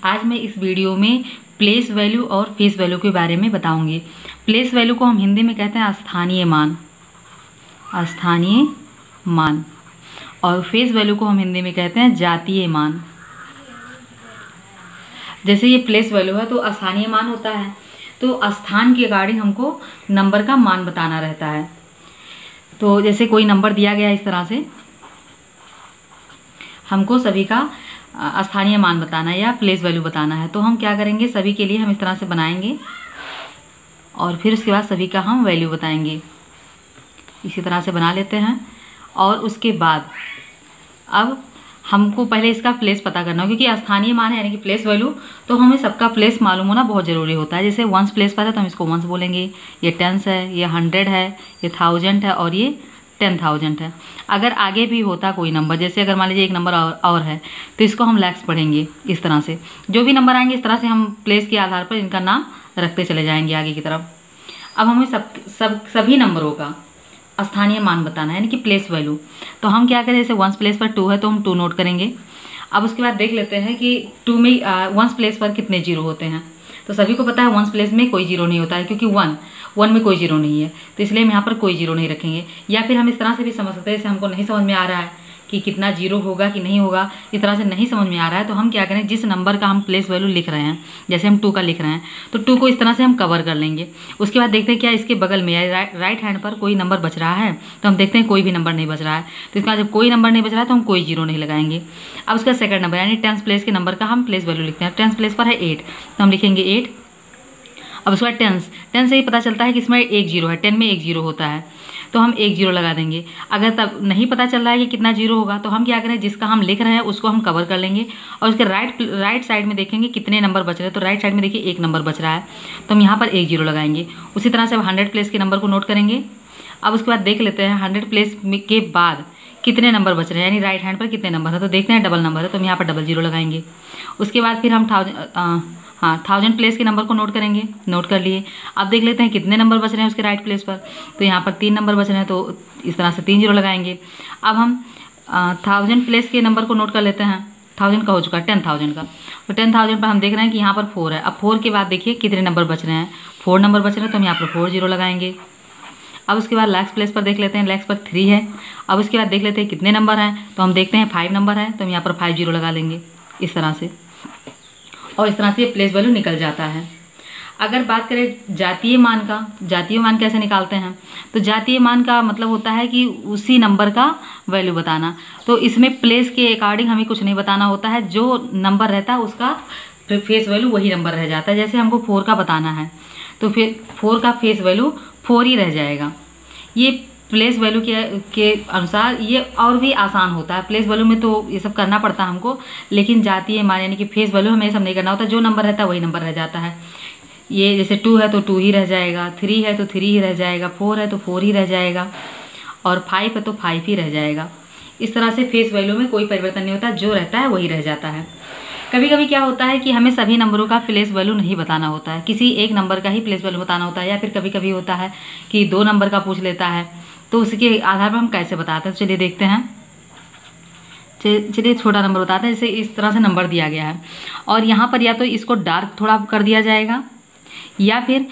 आज मैं इस वीडियो में प्लेस वैल्यू और फेस वैल्यू के बारे में बताऊंगी। प्लेस वैल्यू को हम हिंदी में कहते हैं स्थानीय मान, स्थानीय मान, और फेस वैल्यू को हम हिंदी में कहते हैं जातीय मान। जैसे ये प्लेस वैल्यू है तो स्थानीय मान होता है, तो स्थान के अकॉर्डिंग हमको नंबर का मान बताना रहता है। तो जैसे कोई नंबर दिया गया इस तरह से, हमको सभी का स्थानीय मान बताना है या प्लेस वैल्यू बताना है, तो हम क्या करेंगे, सभी के लिए हम इस तरह से बनाएंगे और फिर उसके बाद सभी का हम वैल्यू बताएंगे। इसी तरह से बना लेते हैं और उसके बाद अब हमको पहले इसका प्लेस पता करना हो, क्योंकि स्थानीय मान है यानी कि प्लेस वैल्यू, तो हमें सबका प्लेस मालूम होना बहुत ज़रूरी होता है। जैसे वंस प्लेस पर है तो हम इसको वंस बोलेंगे, ये टेंस है, ये 100 है, ये 1000 है और ये 10,000 है। अगर आगे भी होता कोई नंबर, जैसे अगर मान लीजिए एक नंबर और है तो इसको हम लैक्स पढ़ेंगे। इस तरह से जो भी नंबर आएंगे इस तरह से हम प्लेस के आधार पर इनका नाम रखते चले जाएंगे आगे की तरफ। अब हमें सभी नंबरों का स्थानीय मान बताना है यानी कि प्लेस वैल्यू। तो हम क्या करें, जैसे वंस प्लेस पर 2 है तो हम 2 नोट करेंगे। अब उसके बाद देख लेते हैं कि 2 में वंस प्लेस पर कितने जीरो होते हैं। तो सभी को पता है वंस प्लेस में कोई जीरो नहीं होता है, क्योंकि वन में कोई जीरो नहीं है, तो इसलिए हम यहाँ पर कोई जीरो नहीं रखेंगे। या फिर हम इस तरह से भी समझ सकते हैं, जैसे हमको नहीं समझ में आ रहा है कि कितना जीरो होगा कि नहीं होगा, इस तरह से नहीं समझ में आ रहा है तो हम क्या करें, जिस नंबर का हम प्लेस वैल्यू लिख रहे हैं, जैसे हम 2 का लिख रहे हैं तो 2 को इस तरह से हम कवर कर लेंगे। उसके बाद देखते हैं क्या इसके बगल में या राइट हैंड पर कोई नंबर बच रहा है, तो हम देखते हैं कोई भी नंबर नहीं बच रहा है। तो इसका जब कोई नंबर नहीं बच रहा है तो हम कोई जीरो नहीं लगाएंगे। अब उसका सेकंड नंबर यानी 10th प्लेस के नंबर का हम प्लेस वैल्यू लिखते हैं। 10th प्लेस पर है 8 तो हम लिखेंगे 8। अब उसके बाद 10 से ही पता चलता है कि इसमें 1 जीरो है, 10 में 1 जीरो होता है तो हम 1 जीरो लगा देंगे। अगर तब नहीं पता चल रहा है कि कितना जीरो होगा तो हम क्या करें, जिसका हम लिख रहे हैं उसको हम कवर कर लेंगे और उसके राइट साइड में देखेंगे कितने नंबर बच रहे हैं। तो राइट साइड में देखिए 1 नंबर बच रहा है तो हम यहाँ पर 1 जीरो लगाएंगे। उसी तरह से अब 100 प्लेस के नंबर को नोट करेंगे। अब उसके बाद देख लेते हैं 100 प्लेस के बाद कितने नंबर बच रहे हैं, यानी राइट हैंड पर कितने नंबर है। तो देखते हैं डबल नंबर है तो हम यहाँ पर डबल जीरो लगाएंगे। उसके बाद फिर हम 1000 प्लेस के नंबर को नोट करेंगे, नोट कर लिए। अब देख लेते हैं कितने नंबर बच रहे हैं उसके राइट प्लेस पर, तो यहाँ पर 3 नंबर बच रहे हैं तो इस तरह से 3 जीरो लगाएंगे। अब हम 1000 प्लेस के नंबर को नोट कर लेते हैं। 1000 का हो चुका है 10,000 का, तो 10,000 पर हम देख रहे हैं कि यहाँ पर 4 है। अब 4 के बाद देखिए कितने नंबर बच रहे हैं, 4 नंबर बच रहे हैं तो हम यहाँ पर 4 जीरो लगाएंगे। अब उसके बाद लैक्स प्लेस पर देख लेते हैं, लैक्स पर 3 है। अब उसके बाद देख लेते हैं कितने नंबर हैं, तो हम देखते हैं 5 नंबर है तो हम यहाँ पर 5 जीरो लगा लेंगे इस तरह से, और इस तरह से प्लेस वैल्यू निकल जाता है। अगर बात करें जातीय मान का, जातीय मान कैसे निकालते हैं, तो जातीय मान का मतलब होता है कि उसी नंबर का वैल्यू बताना। तो इसमें प्लेस के अकॉर्डिंग हमें कुछ नहीं बताना होता है, जो नंबर रहता है उसका फेस वैल्यू वही नंबर रह जाता है। जैसे हमको 4 का बताना है तो फिर 4 का फेस वैल्यू 4 ही रह जाएगा। ये प्लेस वैल्यू के अनुसार ये और भी आसान होता है। प्लेस वैल्यू में तो ये सब करना पड़ता है हमको, लेकिन जातीय मान यानी कि फेस वैल्यू हमें ये सब नहीं करना होता। जो नंबर रहता है वही नंबर रह जाता है। ये जैसे 2 है तो 2 ही रह जाएगा, 3 है तो 3 ही रह जाएगा, 4 है तो 4 ही रह जाएगा, और 5 है तो 5 ही रह जाएगा। इस तरह से फेस वैल्यू में कोई परिवर्तन नहीं होता, जो रहता है वही रह जाता है। कभी कभी क्या होता है कि हमें सभी नंबरों का प्लेस वैल्यू नहीं बताना होता है, किसी एक नंबर का ही प्लेस वैल्यू बताना होता है। या फिर कभी कभी होता है कि 2 नंबर का पूछ लेता है, तो उसके आधार पर हम कैसे बताते हैं। चलिए देखते हैं, चलिए छोटा नंबर बताते हैं। जैसे इस तरह से नंबर दिया गया है और यहाँ पर या तो इसको डार्क थोड़ा कर दिया जाएगा, या फिर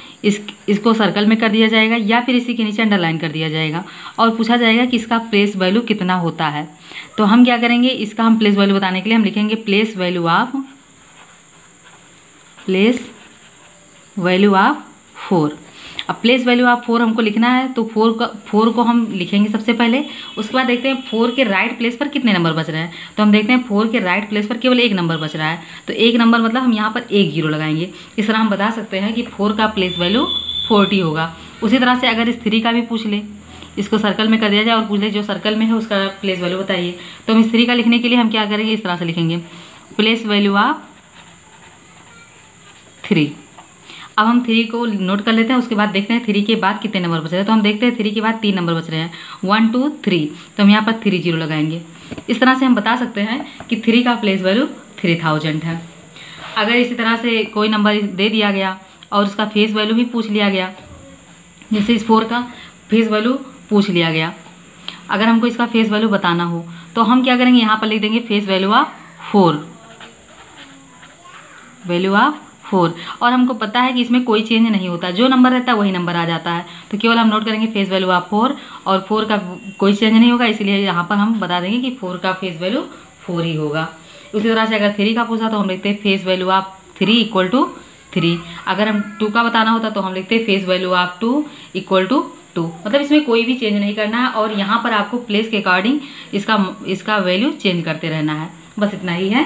इसको सर्कल में कर दिया जाएगा, या फिर इसी के नीचे अंडरलाइन कर दिया जाएगा और पूछा जाएगा कि इसका प्लेस वैल्यू कितना होता है। तो हम क्या करेंगे, इसका हम प्लेस वैल्यू बताने के लिए हम लिखेंगे प्लेस वैल्यू ऑफ 4। अब प्लेस वैल्यू ऑफ 4 हमको लिखना है तो 4 को हम लिखेंगे सबसे पहले। उसके बाद देखते हैं 4 के राइट प्लेस पर कितने नंबर बच रहे हैं, तो हम देखते हैं 4 के राइट प्लेस पर केवल 1 नंबर बच रहा है, तो 1 नंबर मतलब हम यहाँ पर 1 जीरो लगाएंगे। इस तरह हम बता सकते हैं कि 4 का प्लेस वैल्यू 40 होगा। उसी तरह से अगर इस 3 का भी पूछ ले, इसको सर्कल में कर दिया जाए और पूछ ले जो सर्कल में है उसका प्लेस वैल्यू बताइए, तो हम इस 3 का लिखने के लिए हम क्या करेंगे, इस तरह से लिखेंगे प्लेस वैल्यू ऑफ 3। अब हम 3 को नोट कर लेते हैं। उसके बाद देखते हैं 3 के बाद कितने नंबर बच रहे हैं, तो हम देखते हैं 3 के बाद 3 नंबर बच रहे हैं, 1 2 3, तो हम यहाँ पर 3 जीरो लगाएंगे। इस तरह से हम बता सकते हैं कि 3 का प्लेस वैल्यू 3000 है। अगर इसी तरह से कोई नंबर दे दिया गया और उसका फेस वैल्यू भी पूछ लिया गया, जैसे इस 4 का फेस वैल्यू पूछ लिया गया, अगर हमको इसका फेस वैल्यू बताना हो तो हम क्या करेंगे, यहाँ पर लिख देंगे face value of 4। Value of 4। और हमको पता है कि इसमें कोई चेंज नहीं होता, जो नंबर रहता है वही नंबर आ जाता है। तो केवल हम नोट करेंगे फेस वैल्यू ऑफ 4, और 4 का कोई चेंज नहीं होगा, इसलिए यहाँ पर हम बता देंगे कि 4 का फेस वैल्यू 4 ही होगा। उसी तरह से अगर 3 का पूछा तो हम लिखते हैं face value of 3 equal to 3। अगर हम 2 का बताना होता तो हम लिखते हैं face value of 2 equal to 2। मतलब इसमें कोई भी चेंज नहीं करना है, और यहाँ पर आपको प्लेस के अकॉर्डिंग इसका वैल्यू चेंज करते रहना है। बस इतना ही है।